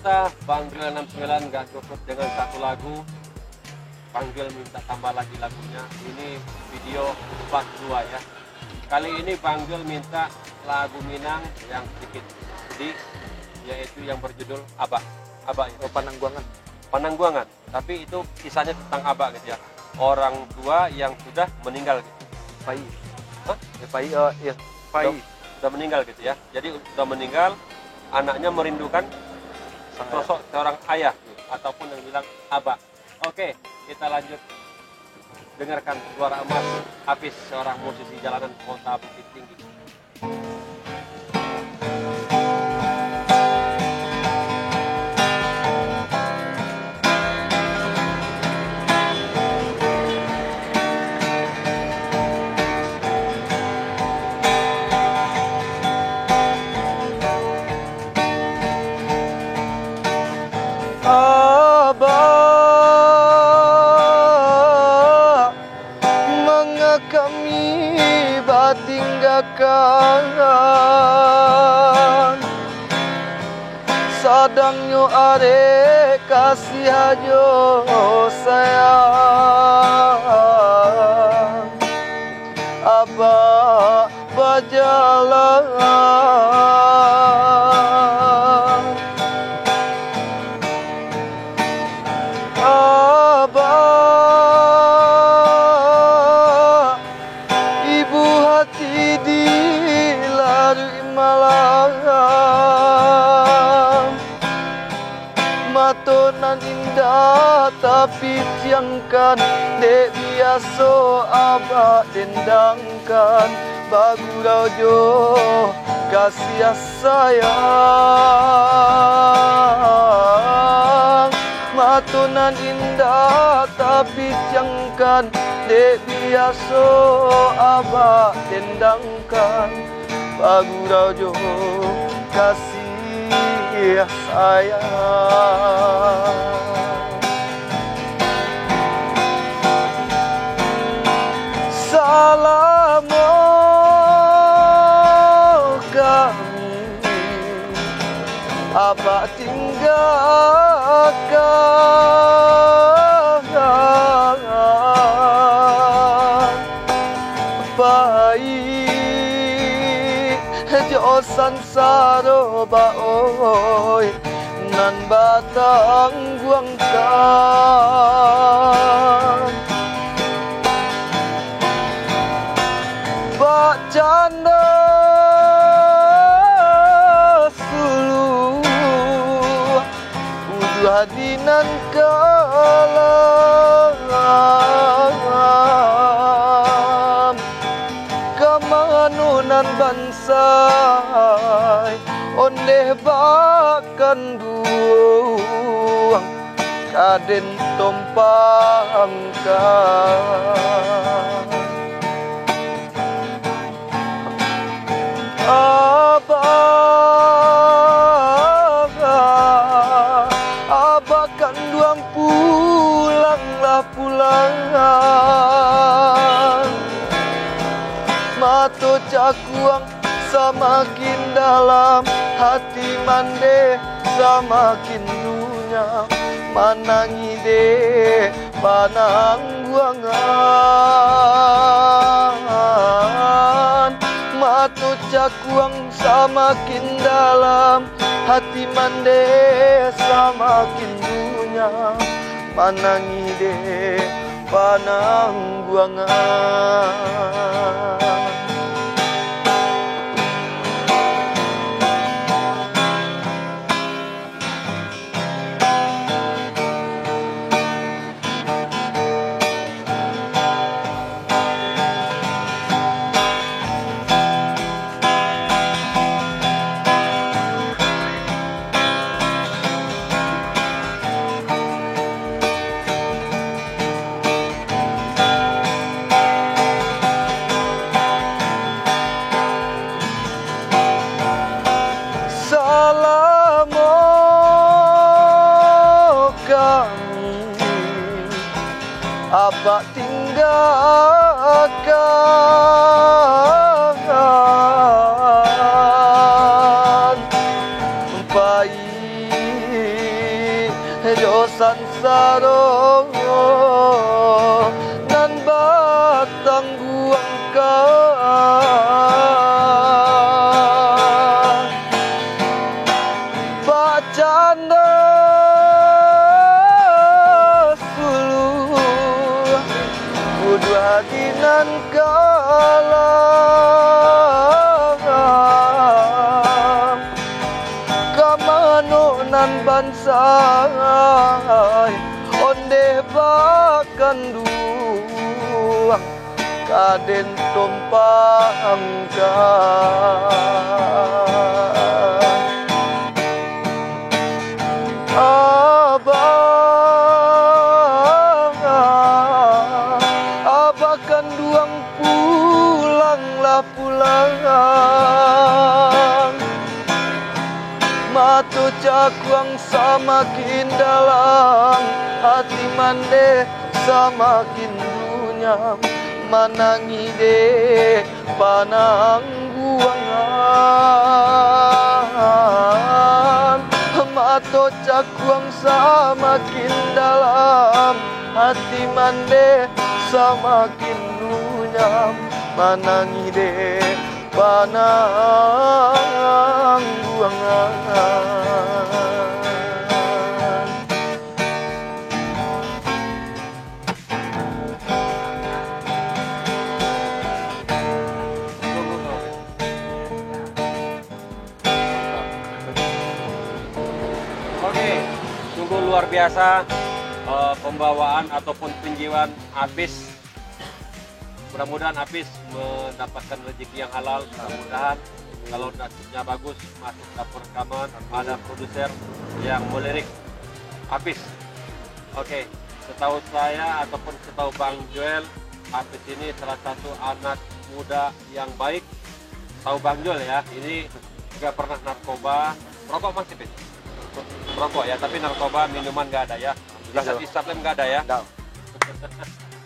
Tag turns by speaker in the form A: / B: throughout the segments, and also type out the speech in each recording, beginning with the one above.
A: ternyata Panggil 69 nggak cukup dengan satu lagu. Panggil minta tambah lagi lagunya. Ini video part 2 ya. Kali ini Panggil minta lagu Minang yang sedikit sedih, yaitu yang berjudul Abah. Abah itu
B: Panangguangan.
A: Panangguangan. Tapi itu kisahnya tentang Abah gitu ya. Orang tua yang sudah meninggal gitu.
B: Pai.
A: Hah?
B: Pai, iya. Pai.
A: Sudah meninggal gitu ya. Jadi sudah meninggal, anaknya merindukan sosok seorang ayah ataupun yang bilang Abah. Oke, kita lanjut dengarkan suara emas Hafiz, seorang musisi jalanan kota Bukit Tinggi.
B: Abah, mengakami batinggakan sadangnya are kasih ajo sayang. Abah berjalan Abah, ibu hati dilalui malam, matonan indah tapi tiangkan dek biasa Abah dendangkan bagurau jo kasih sayang. Matunan indah tapi tiangkan dek biasa Abah dendangkan bagurau jo kasih sayang. Salamu kami Abah tinggalkan baik josan saro baoi nan batang guangkan bak canda sulu udu hadinan kalam kamanunan bansai ondeh bakan duang kaden tompangkan. Abah, Abah kan duang pulanglah pulang. Mato cakuang semakin dalam, hati mande semakin lunyam. Manangi de panangguangan, matu cakuang semakin dalam, hati mande semakin lunyam. Manangi de panangguangan. Abah tinggalkan baik kudu hadinan kalam kamano nan bansai onde bakan duang kaden tumpangkan Abah kan duang pulanglah pulang Matu cakuang samakin dalam hati mande samakin dunyam manangi de panang buangan Mato cakuang samakin dalam hati mande samakin dunyam manangi de panang buangan
A: Oke, sungguh luar biasa pembawaan ataupun penjiwaan Apis. Mudah-mudahan Apis mendapatkan rezeki yang halal. Mudah-mudahan kalau nasibnya bagus masuk dapur rekaman ada produser yang melirik Apis. Oke, setahu saya ataupun setahu Bang Joel, Apis ini salah satu anak muda yang baik. Tahu Bang Joel ya, ini juga pernah narkoba. Rokok masih Pis? Rokok ya, tapi narkoba minuman nggak ada ya. Isap-isapnya nggak ada ya.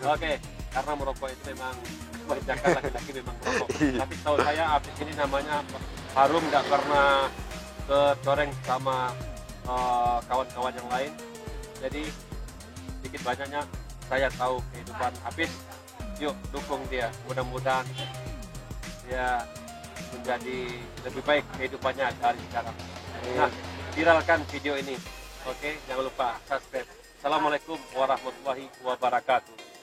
A: Oke, karena merokok itu memang kebanyakan laki-laki memang merokok. Tapi tahu saya Apis ini namanya harum, nggak pernah kecoreng sama kawan-kawan yang lain. Jadi sedikit banyaknya saya tahu kehidupan Apis. Yuk dukung dia, mudah-mudahan dia menjadi lebih baik kehidupannya dari sekarang. Nah, viralkan video ini. Oke, jangan lupa subscribe. Assalamualaikum warahmatullahi wabarakatuh.